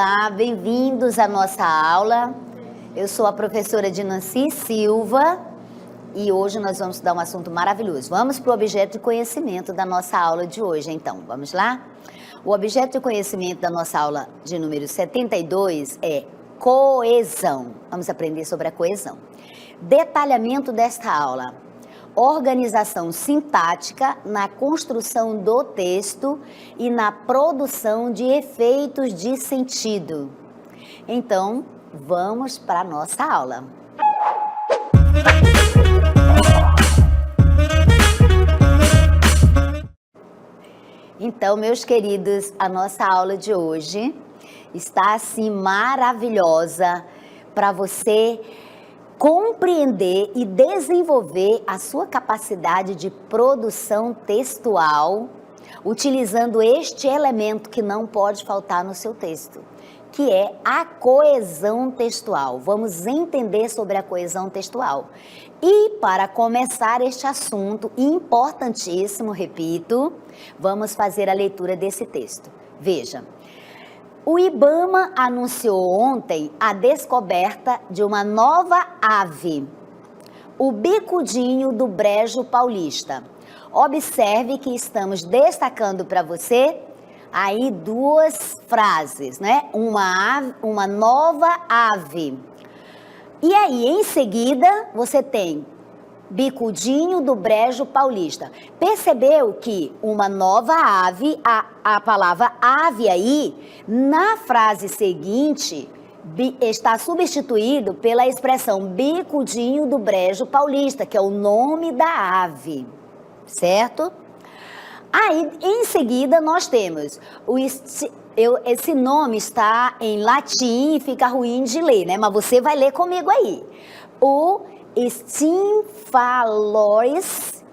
Olá, bem-vindos à nossa aula. Eu sou a professora Dinancy Silva e hoje nós vamos estudar um assunto maravilhoso. Vamos para o objeto de conhecimento da nossa aula de hoje, então. Vamos lá? O objeto de conhecimento da nossa aula de número 72 é coesão. Vamos aprender sobre a coesão. Detalhamento desta aula. Organização sintática na construção do texto e na produção de efeitos de sentido. Então, vamos para a nossa aula. Então, meus queridos, a nossa aula de hoje está assim maravilhosa para você compreender e desenvolver a sua capacidade de produção textual, utilizando este elemento que não pode faltar no seu texto, que é a coesão textual. Vamos entender sobre a coesão textual. E para começar este assunto importantíssimo, repito, vamos fazer a leitura desse texto. Veja. O IBAMA anunciou ontem a descoberta de uma nova ave, o bicudinho do Brejo Paulista. Observe que estamos destacando para você aí duas frases, né? Uma nova ave. E aí, em seguida, você tem bicudinho do Brejo Paulista. Percebeu que uma nova ave, a palavra ave aí, na frase seguinte, está substituído pela expressão bicudinho do Brejo Paulista, que é o nome da ave, certo? Aí, em seguida, nós temos esse nome está em latim e fica ruim de ler, né? Mas você vai ler comigo aí. O Stymphaloris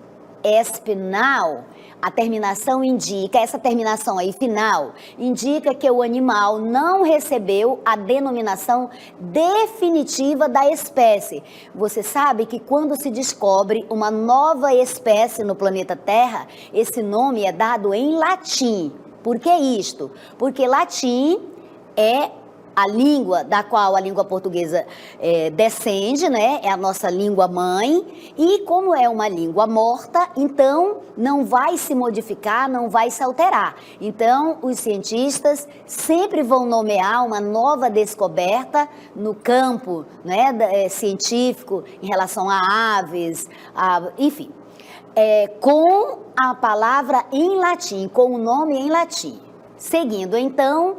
espinal, a terminação indica, essa terminação aí final, indica que o animal não recebeu a denominação definitiva da espécie. Você sabe que quando se descobre uma nova espécie no planeta Terra, esse nome é dado em latim. Por que isto? Porque latim é a língua da qual a língua portuguesa descende, né? É a nossa língua mãe, e como é uma língua morta, então não vai se modificar, não vai se alterar. Então, os cientistas sempre vão nomear uma nova descoberta no campo, né, científico, em relação a aves, enfim, com a palavra em latim, com o nome em latim. Seguindo, então,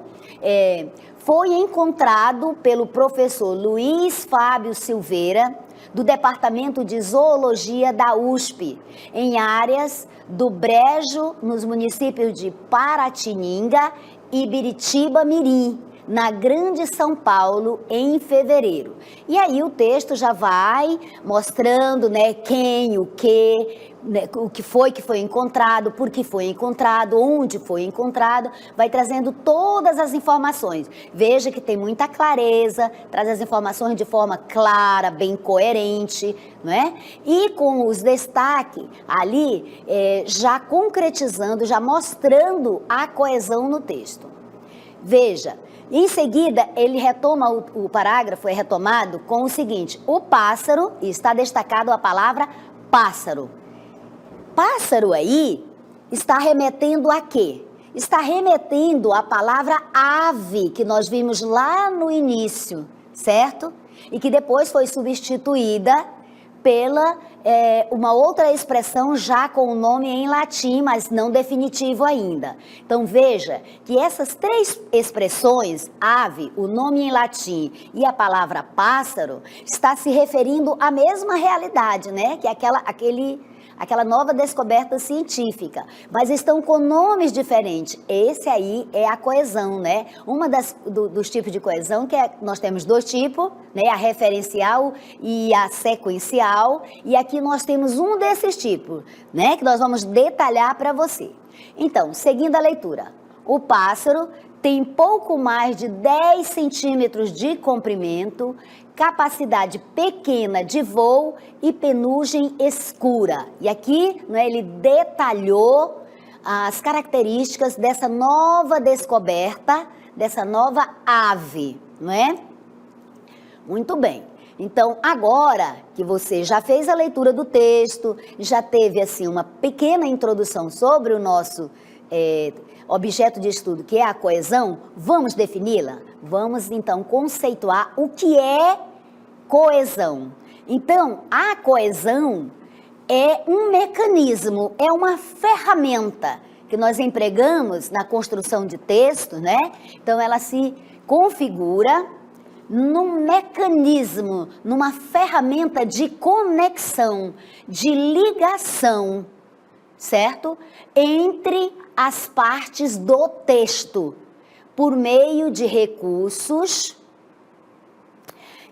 foi encontrado pelo professor Luiz Fábio Silveira, do Departamento de Zoologia da USP, em áreas do Brejo, nos municípios de Paratininga e Biritiba-Mirim, na Grande São Paulo, em fevereiro. E aí o texto já vai mostrando, né, quem, o que, né, o que foi encontrado, por que foi encontrado, onde foi encontrado, vai trazendo todas as informações. Veja que tem muita clareza, traz as informações de forma clara, bem coerente, não é? E com os destaques ali, já concretizando, já mostrando a coesão no texto. Veja, em seguida, ele retoma, o parágrafo é retomado com o seguinte: o pássaro, e está destacado a palavra pássaro. Pássaro aí está remetendo a quê? Está remetendo à palavra ave, que nós vimos lá no início, certo? E que depois foi substituída pela uma outra expressão já com o nome em latim, mas não definitivo ainda. Então veja que essas três expressões, ave, o nome em latim e a palavra pássaro, está se referindo à mesma realidade, né? Que é aquela nova descoberta científica, mas estão com nomes diferentes. Esse aí é a coesão, né? Dos tipos de coesão, nós temos dois tipos, né? A referencial e a sequencial, e aqui nós temos um desses tipos, né? Que nós vamos detalhar para você. Então, seguindo a leitura, o pássaro tem pouco mais de 10 centímetros de comprimento, capacidade pequena de voo e penugem escura. E aqui, né, ele detalhou as características dessa nova descoberta dessa nova ave, não é? Muito bem. Então, agora que você já fez a leitura do texto, já teve, assim, uma pequena introdução sobre o nosso objeto de estudo, que é a coesão, vamos defini-la? Vamos, então, conceituar o que é coesão. Então, a coesão é um mecanismo, é uma ferramenta que nós empregamos na construção de texto, né? Então, ela se configura num mecanismo, numa ferramenta de conexão, de ligação, certo? Entre as partes do texto, por meio de recursos.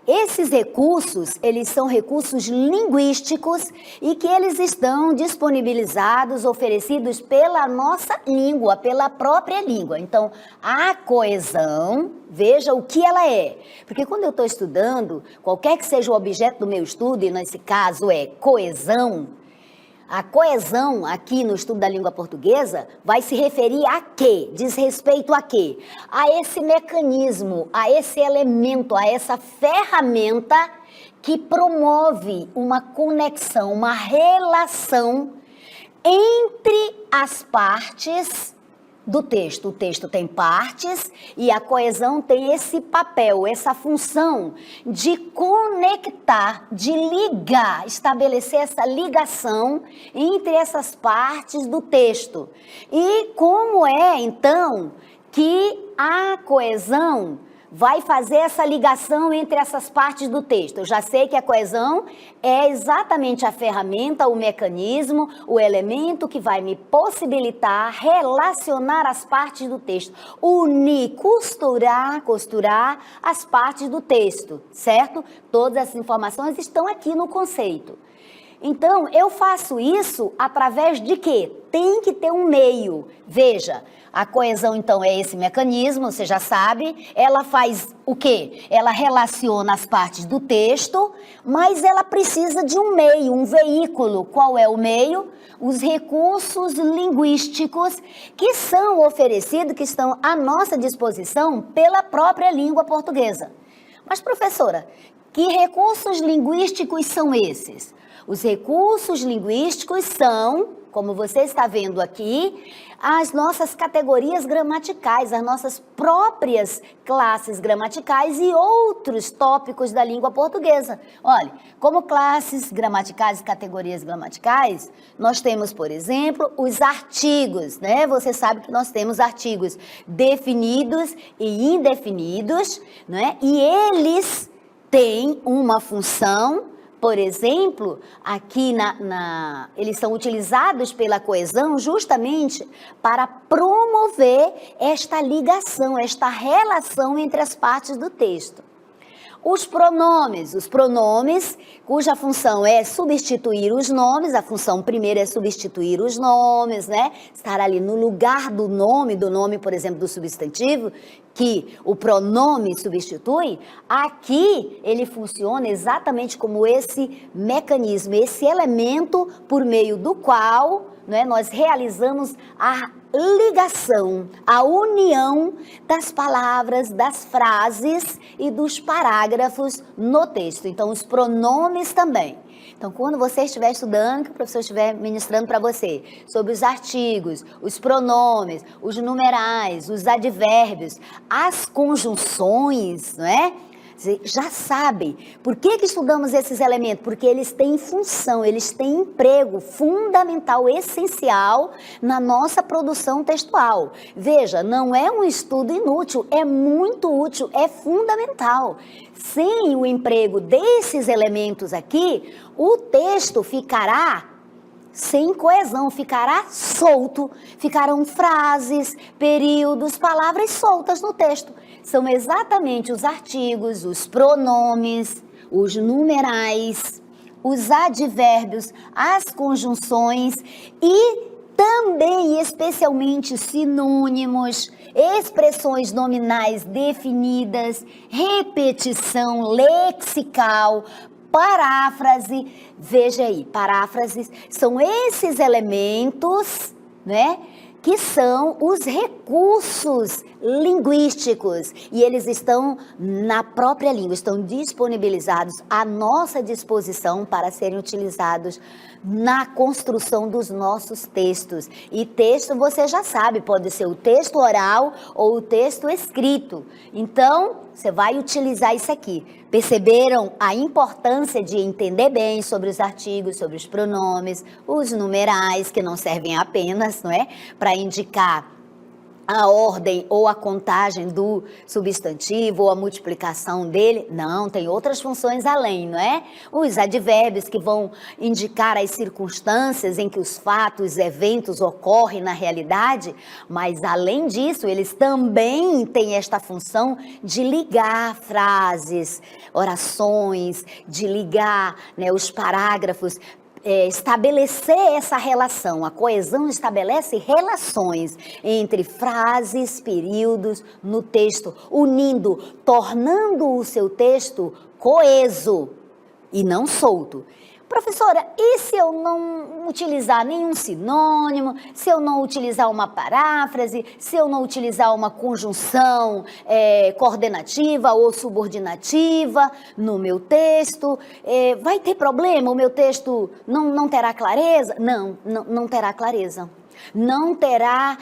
Esses recursos, eles são recursos linguísticos e que eles estão disponibilizados, oferecidos pela nossa língua, pela própria língua. Então, a coesão, veja o que ela é. Porque quando eu estou estudando, qualquer que seja o objeto do meu estudo, e nesse caso é coesão, a coesão aqui no estudo da língua portuguesa vai se referir a quê? Diz respeito a quê? A esse mecanismo, a esse elemento, a essa ferramenta que promove uma conexão, uma relação entre as partes do texto. O texto tem partes e a coesão tem esse papel, essa função de conectar, de ligar, estabelecer essa ligação entre essas partes do texto. E como é, então, que a coesão vai fazer essa ligação entre essas partes do texto? Eu já sei que a coesão é exatamente a ferramenta, o mecanismo, o elemento que vai me possibilitar relacionar as partes do texto, unir, costurar as partes do texto, certo? Todas essas informações estão aqui no conceito. Então, eu faço isso através de quê? Tem que ter um meio. Veja, a coesão, então, é esse mecanismo, você já sabe. Ela faz o quê? Ela relaciona as partes do texto, mas ela precisa de um meio, um veículo. Qual é o meio? Os recursos linguísticos que são oferecidos, que estão à nossa disposição pela própria língua portuguesa. Mas, professora, que recursos linguísticos são esses? Os recursos linguísticos são, como você está vendo aqui, as nossas categorias gramaticais, as nossas próprias classes gramaticais e outros tópicos da língua portuguesa. Olha, como classes gramaticais e categorias gramaticais, nós temos, por exemplo, os artigos, né? Você sabe que nós temos artigos definidos e indefinidos, né? E eles têm uma função. Por exemplo, aqui eles são utilizados pela coesão justamente para promover esta ligação, esta relação entre as partes do texto. Os pronomes cuja função é substituir os nomes, a função primeira é substituir os nomes, né? Estar ali no lugar do nome, por exemplo, do substantivo, que o pronome substitui. Aqui ele funciona exatamente como esse mecanismo, esse elemento por meio do qual, né, nós realizamos a ligação, a união das palavras, das frases e dos parágrafos no texto. Então, os pronomes também. Então, quando você estiver estudando, que o professor estiver ministrando para você sobre os artigos, os pronomes, os numerais, os advérbios, as conjunções, não é? Você já sabe. Por que estudamos esses elementos? Porque eles têm função, eles têm emprego fundamental, essencial na nossa produção textual. Veja, não é um estudo inútil, é muito útil, é fundamental. Sem o emprego desses elementos aqui, o texto ficará sem coesão, ficará solto, ficarão frases, períodos, palavras soltas no texto. São exatamente os artigos, os pronomes, os numerais, os advérbios, as conjunções e também e especialmente sinônimos, expressões nominais definidas, repetição lexical, paráfrase. Veja aí, paráfrases são esses elementos, né, que são os recursos linguísticos, e eles estão na própria língua, estão disponibilizados à nossa disposição para serem utilizados na construção dos nossos textos. E texto, você já sabe, pode ser o texto oral ou o texto escrito. Então, você vai utilizar isso aqui. Perceberam a importância de entender bem sobre os artigos, sobre os pronomes, os numerais, que não servem apenas, não é, para indicar a ordem ou a contagem do substantivo ou a multiplicação dele. Não, tem outras funções além, não é? Os advérbios que vão indicar as circunstâncias em que os fatos, eventos ocorrem na realidade, mas além disso, eles também têm esta função de ligar frases, orações, de ligar, né, os parágrafos, estabelecer essa relação. A coesão estabelece relações entre frases, períodos no texto, unindo, tornando o seu texto coeso e não solto. Professora, e se eu não utilizar nenhum sinônimo, se eu não utilizar uma paráfrase, se eu não utilizar uma conjunção coordenativa ou subordinativa no meu texto, vai ter problema? O meu texto não terá clareza? Não terá clareza. Não terá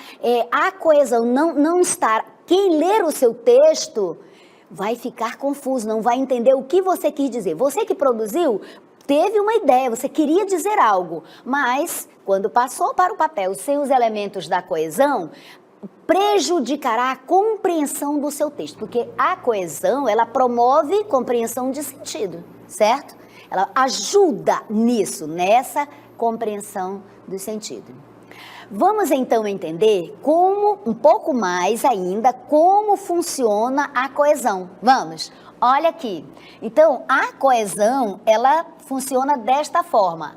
a coesão, não estará. Quem ler o seu texto vai ficar confuso, não vai entender o que você quis dizer. Você que produziu, teve uma ideia, você queria dizer algo, mas quando passou para o papel sem os elementos da coesão, prejudicará a compreensão do seu texto, porque a coesão, ela promove compreensão de sentido, certo? Ela ajuda nisso, nessa compreensão do sentido. Vamos então entender um pouco mais ainda, como funciona a coesão. Vamos, olha aqui. Então, a coesão, ela funciona desta forma.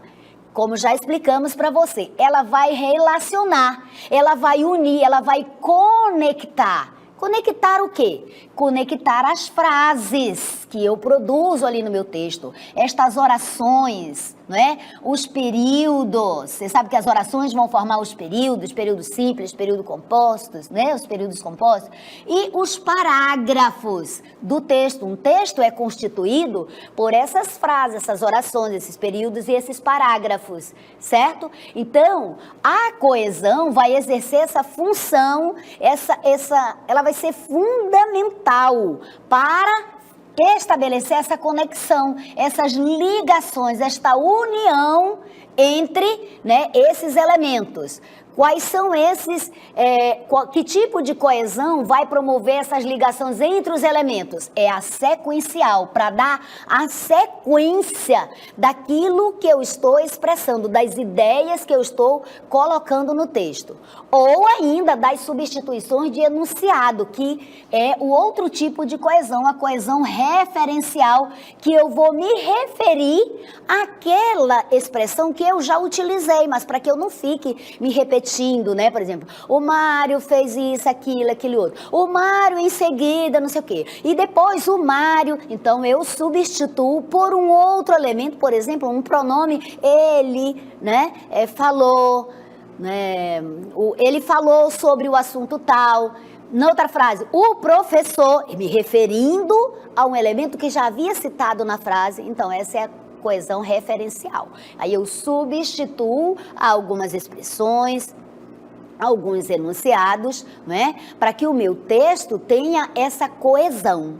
Como já explicamos para você, ela vai relacionar, ela vai unir, ela vai conectar. Conectar o quê? Conectar as frases que eu produzo ali no meu texto, estas orações, não é? Os períodos, você sabe que as orações vão formar os períodos simples, período compostos, né? Os períodos compostos, e os parágrafos do texto. Um texto é constituído por essas frases, essas orações, esses períodos e esses parágrafos, certo? Então, a coesão vai exercer essa função, ela vai ser fundamental para estabelecer essa conexão, essas ligações, esta união entre, né, esses elementos. Quais são esses, que tipo de coesão vai promover essas ligações entre os elementos? É a sequencial, para dar a sequência daquilo que eu estou expressando, das ideias que eu estou colocando no texto. Ou ainda das substituições de enunciado, que é o outro tipo de coesão, a coesão referencial, que eu vou me referir àquela expressão que eu já utilizei, mas para que eu não fique me repetindo, né? Por exemplo, o Mário fez isso, aquele outro. O Mário em seguida, não sei o quê. E depois o Mário, então eu substituo por um outro elemento, por exemplo, um pronome, ele, né? Falou, né? Ele falou sobre o assunto tal. Na outra frase, o professor, me referindo a um elemento que já havia citado na frase. Então, essa é a coesão referencial. Aí eu substituo algumas expressões, alguns enunciados, né, para que o meu texto tenha essa coesão.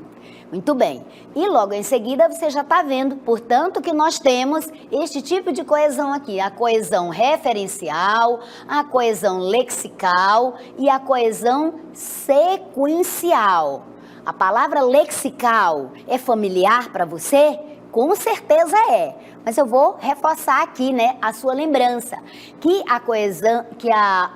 Muito bem. E logo em seguida você já está vendo, portanto, que nós temos este tipo de coesão aqui, a coesão referencial, a coesão lexical e a coesão sequencial. A palavra lexical é familiar para você? Com certeza é, mas eu vou reforçar aqui, né, a sua lembrança, que a coesão, que a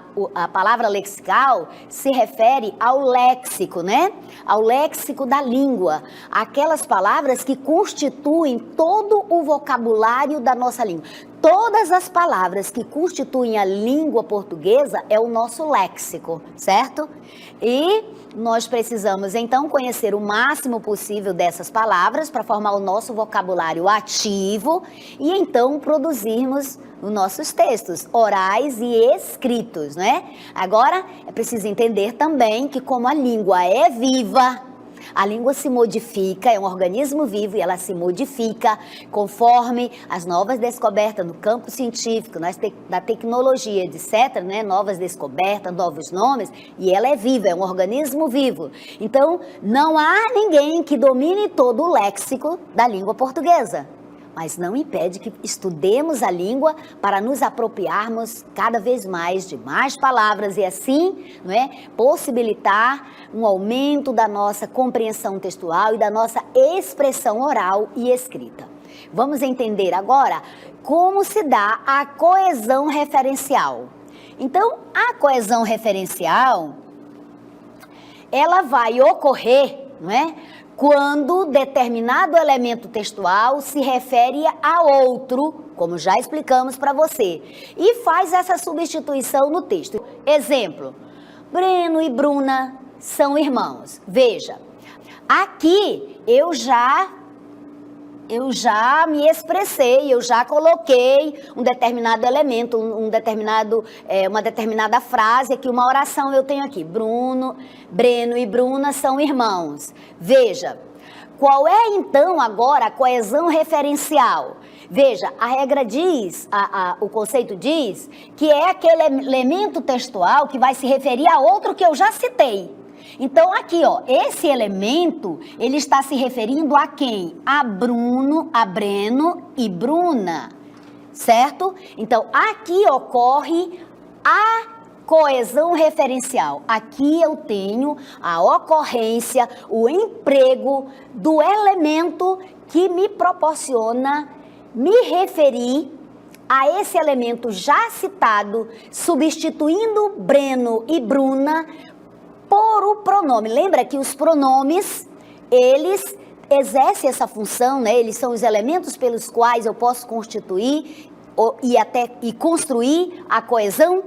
palavra lexical se refere ao léxico, né, ao léxico da língua, aquelas palavras que constituem todo o vocabulário da nossa língua. Todas as palavras que constituem a língua portuguesa é o nosso léxico, certo? E nós precisamos, então, conhecer o máximo possível dessas palavras para formar o nosso vocabulário ativo e, então, produzirmos nos nossos textos, orais e escritos, né? Agora, é preciso entender também que como a língua é viva, a língua se modifica, é um organismo vivo e ela se modifica conforme as novas descobertas no campo científico, da tecnologia, etc., né? Novas descobertas, novos nomes, e ela é viva, é um organismo vivo. Então, não há ninguém que domine todo o léxico da língua portuguesa. Mas não impede que estudemos a língua para nos apropriarmos cada vez mais de mais palavras e assim, não é, possibilitar um aumento da nossa compreensão textual e da nossa expressão oral e escrita. Vamos entender agora como se dá a coesão referencial. Então, a coesão referencial, ela vai ocorrer, não é? Quando determinado elemento textual se refere a outro, como já explicamos para você, e faz essa substituição no texto. Exemplo, Breno e Bruna são irmãos. Veja, aqui eu já me expressei, eu já coloquei um determinado elemento, uma determinada frase aqui, uma oração eu tenho aqui. Breno e Bruna são irmãos. Veja, qual é então agora a coesão referencial? Veja, a regra diz, o conceito diz que é aquele elemento textual que vai se referir a outro que eu já citei. Então, aqui, ó, esse elemento, ele está se referindo a quem? A Breno e Bruna, certo? Então, aqui ocorre a coesão referencial. Aqui eu tenho a ocorrência, o emprego do elemento que me proporciona me referir a esse elemento já citado, substituindo Breno e Bruna por o pronome. Lembra que os pronomes, eles exercem essa função, né? Eles são os elementos pelos quais eu posso constituir e construir a coesão?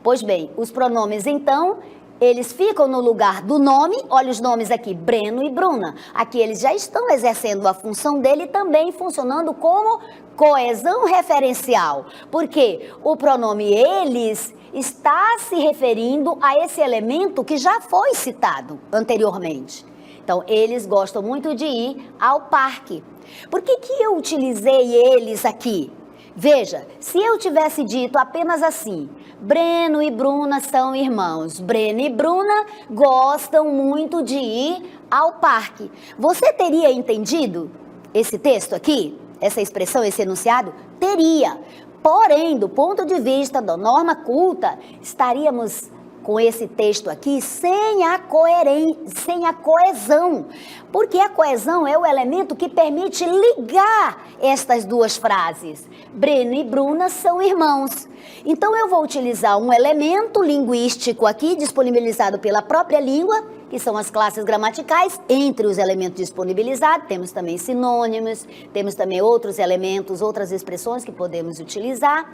Pois bem, os pronomes, então, eles ficam no lugar do nome. Olha os nomes aqui, Breno e Bruna. Aqui eles já estão exercendo a função dele, também funcionando como coesão referencial. Porque o pronome eles está se referindo a esse elemento que já foi citado anteriormente. Então, eles gostam muito de ir ao parque. Por que eu utilizei eles aqui? Veja, se eu tivesse dito apenas assim, Breno e Bruna são irmãos, Breno e Bruna gostam muito de ir ao parque. Você teria entendido esse texto aqui? Essa expressão, esse enunciado? Teria. Porém, do ponto de vista da norma culta, estaríamos com esse texto aqui sem a coesão. Porque a coesão é o elemento que permite ligar estas duas frases. Breno e Bruna são irmãos. Então, eu vou utilizar um elemento linguístico aqui, disponibilizado pela própria língua, que são as classes gramaticais. Entre os elementos disponibilizados, temos também sinônimos, temos também outros elementos, outras expressões que podemos utilizar.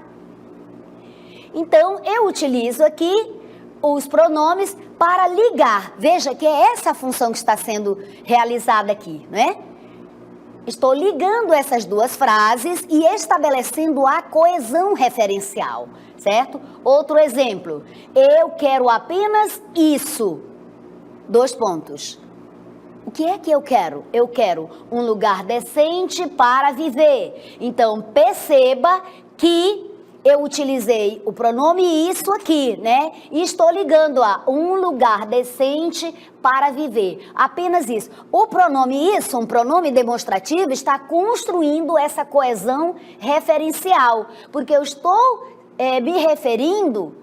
Então, eu utilizo aqui os pronomes para ligar. Veja que é essa a função que está sendo realizada aqui, né? Estou ligando essas duas frases e estabelecendo a coesão referencial, certo? Outro exemplo, eu quero apenas isso. 2 pontos. O que é que eu quero? Eu quero um lugar decente para viver. Então, perceba que eu utilizei o pronome isso aqui, né? E estou ligando a um lugar decente para viver. Apenas isso. O pronome isso, um pronome demonstrativo, está construindo essa coesão referencial. Porque eu estou me referindo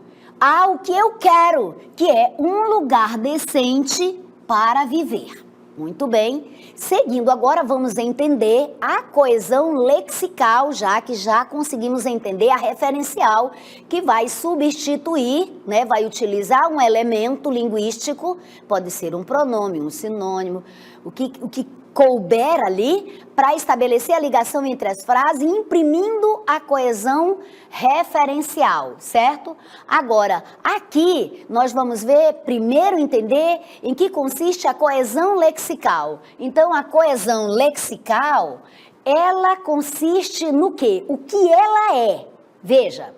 ao que eu quero, que é um lugar decente para viver. Muito bem. Seguindo agora, vamos entender a coesão lexical, já que já conseguimos entender a referencial, que vai substituir, né, vai utilizar um elemento linguístico, pode ser um pronome, um sinônimo, o que couber ali, para estabelecer a ligação entre as frases, imprimindo a coesão referencial, certo? Agora, aqui nós vamos ver, primeiro entender em que consiste a coesão lexical. Então, a coesão lexical, ela consiste no quê? O que ela é? Veja,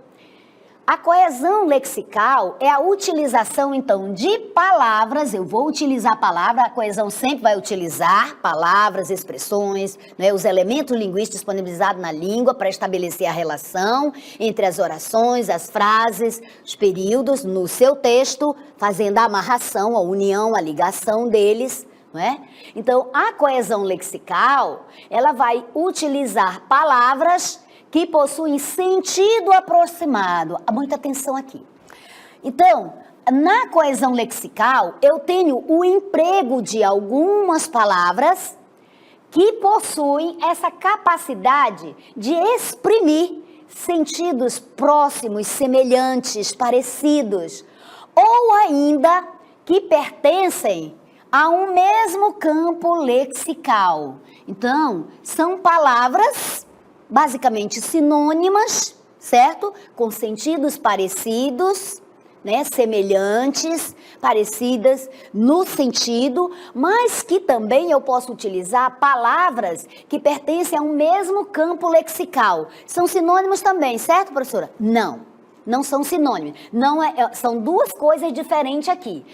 a coesão lexical é a utilização, então, de palavras. Eu vou utilizar a palavra, a coesão sempre vai utilizar palavras, expressões, né, os elementos linguísticos disponibilizados na língua para estabelecer a relação entre as orações, as frases, os períodos no seu texto, fazendo a amarração, a união, a ligação deles. Não é? Então, a coesão lexical, ela vai utilizar palavras que possuem sentido aproximado. Muita atenção aqui. Então, na coesão lexical, eu tenho o emprego de algumas palavras que possuem essa capacidade de exprimir sentidos próximos, semelhantes, parecidos, ou ainda que pertencem a um mesmo campo lexical. Então, são palavras basicamente sinônimas, certo? Com sentidos parecidos, né? Semelhantes, parecidas no sentido, mas que também eu posso utilizar palavras que pertencem a um mesmo campo lexical. São sinônimos também, certo, professora? Não são sinônimos. São duas coisas diferentes aqui.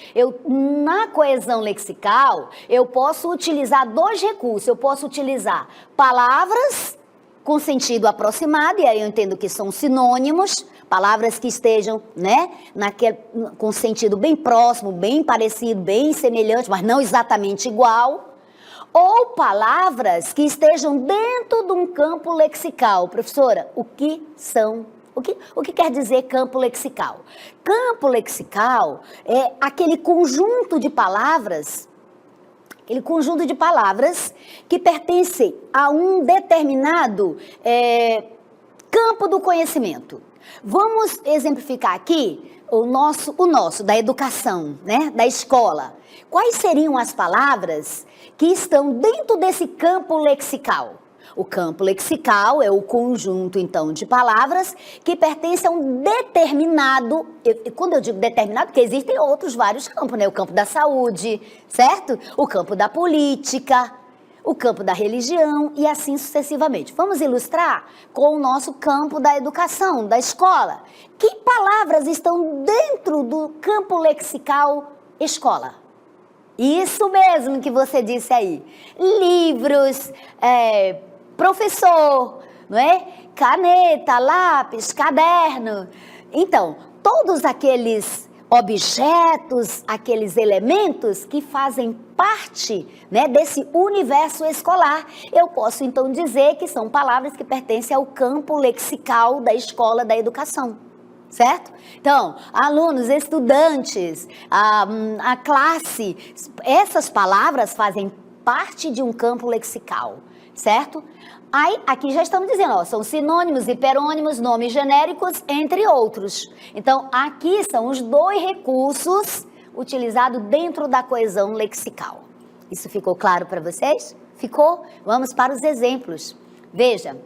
Na coesão lexical, eu posso utilizar dois recursos. Eu posso utilizar palavras com sentido aproximado, e aí eu entendo que são sinônimos, palavras que estejam, né, com sentido bem próximo, bem parecido, bem semelhante, mas não exatamente igual, ou palavras que estejam dentro de um campo lexical. Professora, o que quer dizer campo lexical? Campo lexical é aquele conjunto de palavras que pertencem a um determinado campo do conhecimento. Vamos exemplificar aqui o nosso da educação, né, da escola. Quais seriam as palavras que estão dentro desse campo lexical? O campo lexical é o conjunto, então, de palavras que pertencem a um determinado, quando eu digo determinado, porque existem outros vários campos, né? O campo da saúde, certo? O campo da política, o campo da religião e assim sucessivamente. Vamos ilustrar com o nosso campo da educação, da escola. Que palavras estão dentro do campo lexical escola? Isso mesmo que você disse aí. Livros, professor, não é? Caneta, lápis, caderno. Então, todos aqueles objetos, aqueles elementos que fazem parte, né, desse universo escolar, eu posso então dizer que são palavras que pertencem ao campo lexical da escola da educação, certo? Então, alunos, estudantes, a classe, essas palavras fazem parte de um campo lexical, certo? Aí, aqui já estamos dizendo, ó, são sinônimos, hiperônimos, nomes genéricos, entre outros. Então, aqui são os dois recursos utilizados dentro da coesão lexical. Isso ficou claro para vocês? Ficou? Vamos para os exemplos. Veja,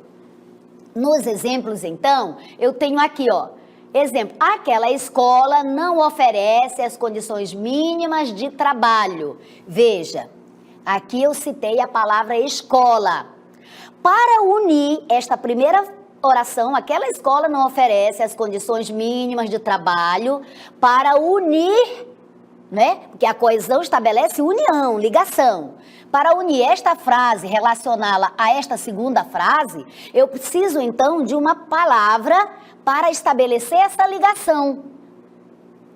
nos exemplos, então, eu tenho aqui, ó, exemplo, aquela escola não oferece as condições mínimas de trabalho. Veja, aqui eu citei a palavra escola. Para unir esta primeira oração, aquela escola não oferece as condições mínimas de trabalho, para unir, né? Porque a coesão estabelece união, ligação. Para unir esta frase, relacioná-la a esta segunda frase, eu preciso então de uma palavra para estabelecer essa ligação,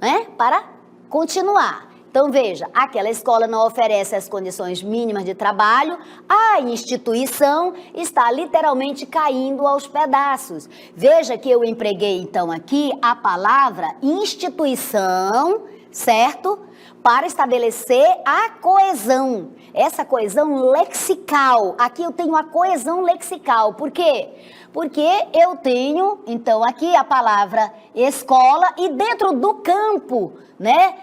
né? Para continuar. Então, veja, aquela escola não oferece as condições mínimas de trabalho, a instituição está literalmente caindo aos pedaços. Veja que eu empreguei, então, aqui a palavra instituição, certo? Para estabelecer a coesão, essa coesão lexical. Aqui eu tenho a coesão lexical. Por quê? Porque eu tenho, então, aqui a palavra escola e dentro do campo, né,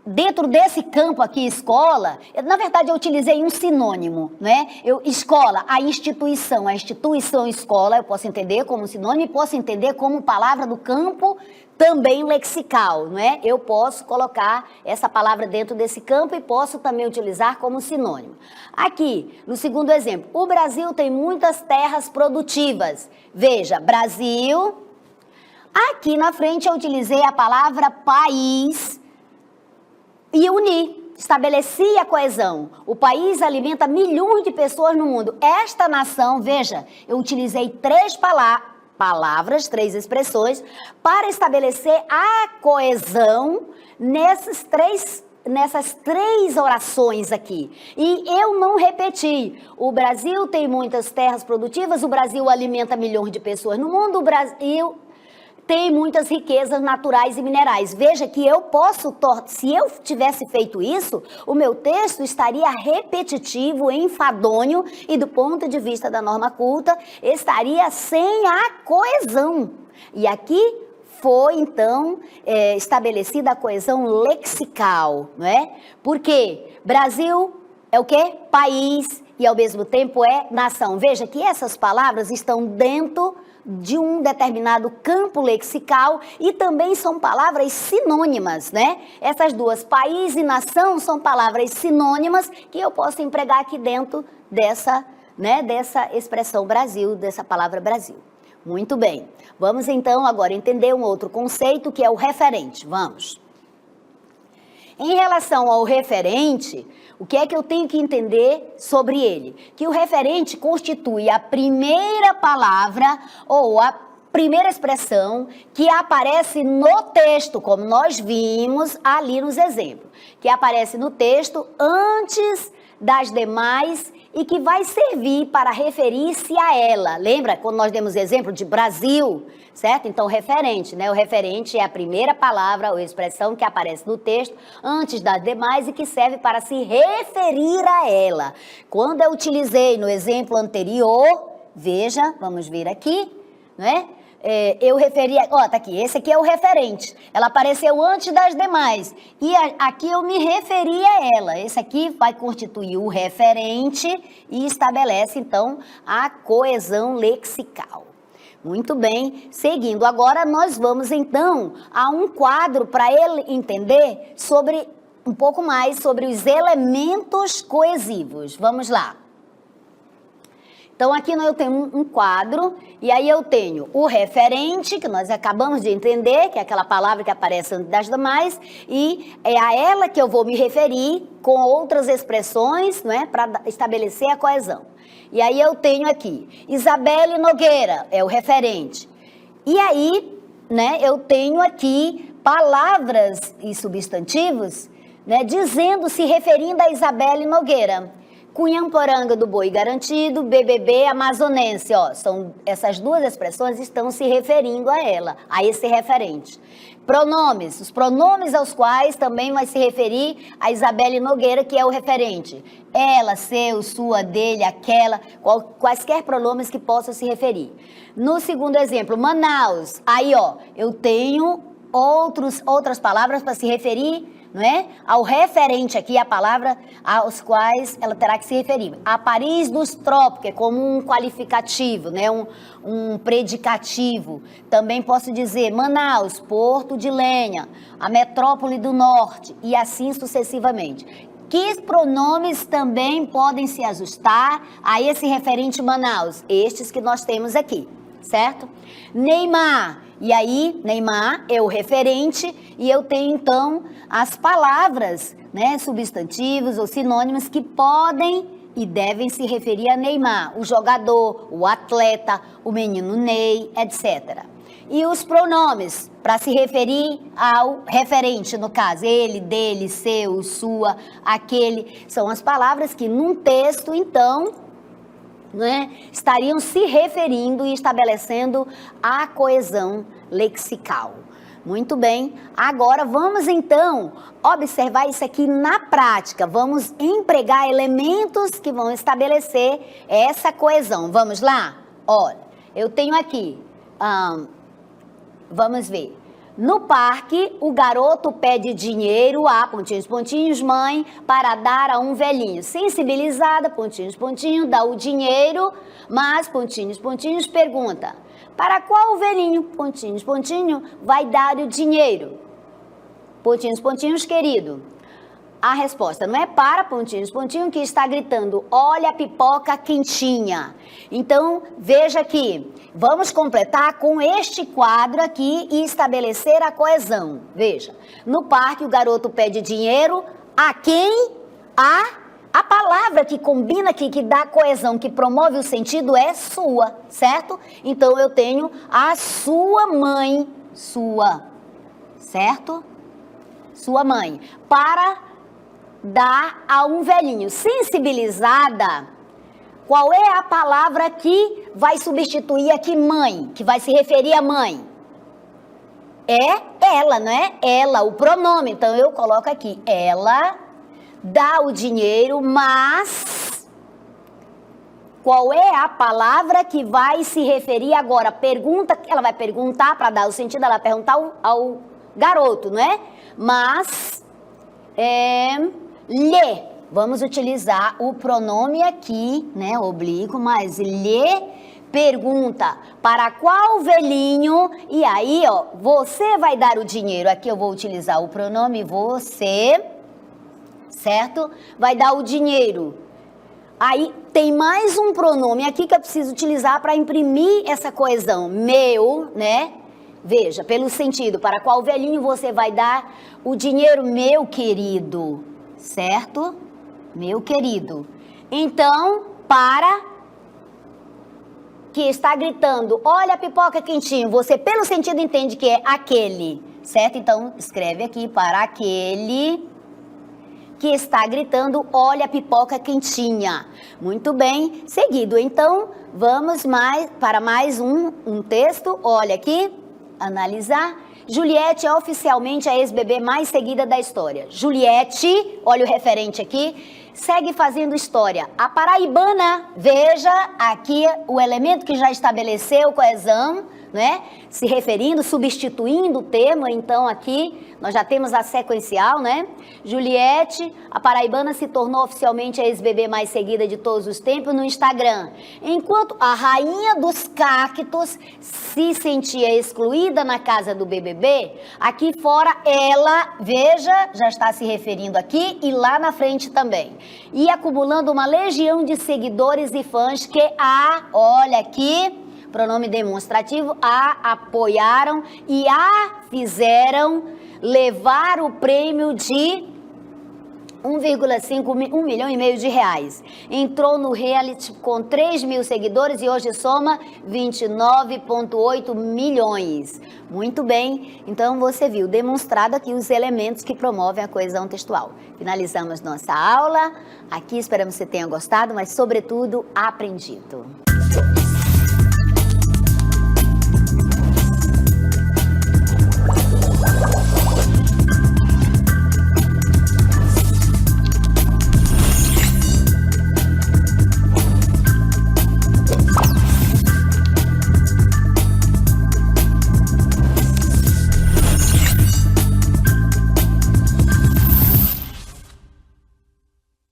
dentro desse campo aqui, escola, na verdade eu utilizei um sinônimo, né? Escola, a instituição escola, eu posso entender como sinônimo e posso entender como palavra do campo também lexical, não é? Eu posso colocar essa palavra dentro desse campo e posso também utilizar como sinônimo. Aqui, no segundo exemplo, o Brasil tem muitas terras produtivas. Veja, Brasil. Aqui na frente eu utilizei a palavra país e uni, estabeleci a coesão. O país alimenta milhões de pessoas no mundo. Esta nação, veja, eu utilizei três palavras, três expressões, para estabelecer a coesão nessas três orações aqui. E eu não repeti. O Brasil tem muitas terras produtivas, o Brasil alimenta milhões de pessoas no mundo, o Brasil tem muitas riquezas naturais e minerais. Veja que eu posso, se eu tivesse feito isso, o meu texto estaria repetitivo, enfadonho e do ponto de vista da norma culta, estaria sem a coesão. E aqui foi, então, estabelecida a coesão lexical, não é? Porque Brasil é o quê? País e, ao mesmo tempo, é nação. Veja que essas palavras estão dentro de um determinado campo lexical e também são palavras sinônimas, né? Essas duas, país e nação, são palavras sinônimas que eu posso empregar aqui dentro dessa expressão Brasil, dessa palavra Brasil. Muito bem. Vamos então agora entender um outro conceito que é o referente. Vamos. Em relação ao referente, o que é que eu tenho que entender sobre ele? Que o referente constitui a primeira palavra ou a primeira expressão que aparece no texto, como nós vimos ali nos exemplos, que aparece no texto antes das demais e que vai servir para referir-se a ela. Lembra quando nós demos exemplo de Brasil, certo? Então, referente, né? O referente é a primeira palavra ou expressão que aparece no texto antes das demais e que serve para se referir a ela. Quando eu utilizei no exemplo anterior, veja, vamos ver aqui, né? Eu referi, tá aqui, esse aqui é o referente, ela apareceu antes das demais, e aqui eu me referi a ela, esse aqui vai constituir o referente e estabelece, então, a coesão lexical. Muito bem, seguindo agora, nós vamos, então, a um quadro para ele entender um pouco mais sobre os elementos coesivos. Vamos lá. Então, aqui eu tenho um quadro, e aí eu tenho o referente, que nós acabamos de entender, que é aquela palavra que aparece antes das demais, e é a ela que eu vou me referir com outras expressões, não é, para estabelecer a coesão. E aí eu tenho aqui, Isabelle Nogueira, é o referente. E aí, né, eu tenho aqui palavras e substantivos, né, se referindo a Isabelle Nogueira. Cunhamporanga do boi garantido, BBB amazonense, essas duas expressões estão se referindo a ela, a esse referente. Pronomes, os pronomes aos quais também vai se referir a Isabelle Nogueira, que é o referente. Ela, seu, sua, dele, aquela, quaisquer pronomes que possam se referir. No segundo exemplo, Manaus, aí eu tenho outras palavras para se referir, não é? Ao referente aqui, a palavra aos quais ela terá que se referir. A Paris dos Trópicos, é como um qualificativo, né? Um predicativo. Também posso dizer Manaus, Porto de Lenha, a metrópole do norte e assim sucessivamente. Que pronomes também podem se ajustar a esse referente Manaus? Estes que nós temos aqui, certo? Neymar. E aí, Neymar é o referente e eu tenho, então, as palavras, né, substantivos ou sinônimos que podem e devem se referir a Neymar, o jogador, o atleta, o menino Ney, etc. E os pronomes, para se referir ao referente, no caso, ele, dele, seu, sua, aquele, são as palavras que num texto, então, né, estariam se referindo e estabelecendo a coesão lexical. Muito bem, agora vamos então observar isso aqui na prática, vamos empregar elementos que vão estabelecer essa coesão. Vamos lá? Olha, eu tenho aqui, vamos ver, No parque, o garoto pede dinheiro a, pontinhos, pontinhos, mãe, para dar a um velhinho. Sensibilizada, pontinhos, pontinhos, dá o dinheiro, mas, pontinhos, pontinhos, pergunta, para qual velhinho, pontinhos, pontinho, vai dar o dinheiro? Pontinhos, pontinhos, querido. A resposta não é para, pontinhos, pontinho, que está gritando, olha a pipoca quentinha. Então, veja aqui, vamos completar com este quadro aqui e estabelecer a coesão. Veja, no parque o garoto pede dinheiro a quem? A palavra que combina aqui, que dá coesão, que promove o sentido é sua, certo? Então, eu tenho a sua mãe, sua, certo? Sua mãe, para dar a um velhinho. Sensibilizada, qual é a palavra que vai substituir aqui mãe, que vai se referir a mãe? É ela, não é? Ela, o pronome. Então, eu coloco aqui, ela dá o dinheiro, mas qual é a palavra que vai se referir agora? Pergunta, ela vai perguntar, para dar o sentido, ela vai perguntar ao garoto, não é? Mas, lhe, vamos utilizar o pronome aqui, né, oblíquo, mas lhe pergunta para qual velhinho, e aí, ó, você vai dar o dinheiro, aqui eu vou utilizar o pronome você, certo? Vai dar o dinheiro. Aí tem mais um pronome aqui que eu preciso utilizar para imprimir essa coesão, meu, né? Veja, pelo sentido, para qual velhinho você vai dar o dinheiro, meu querido, certo? Meu querido. Então, para que está gritando, olha a pipoca quentinho, você pelo sentido entende que é aquele, certo? Então, escreve aqui, para aquele que está gritando, olha a pipoca quentinha. Muito bem, seguido. Então, vamos para mais um texto, olha aqui, analisar. Juliette é oficialmente a ex-BB mais seguida da história. Juliette, olha o referente aqui, segue fazendo história. A paraibana, veja aqui o elemento que já estabeleceu coesão, né? Se referindo, substituindo o termo, então aqui nós já temos a sequencial, né? Juliette, a paraibana, se tornou oficialmente a ex-BB mais seguida de todos os tempos no Instagram. Enquanto a rainha dos cactos se sentia excluída na casa do BBB, aqui fora ela, veja, já está se referindo aqui e lá na frente também. E acumulando uma legião de seguidores e fãs que olha aqui, pronome demonstrativo, a apoiaram e a fizeram levar o prêmio de 1,5 milhão e meio de reais. Entrou no reality com 3 mil seguidores e hoje soma 29,8 milhões. Muito bem, então você viu demonstrado aqui os elementos que promovem a coesão textual. Finalizamos nossa aula. Aqui esperamos que você tenha gostado, mas sobretudo aprendido.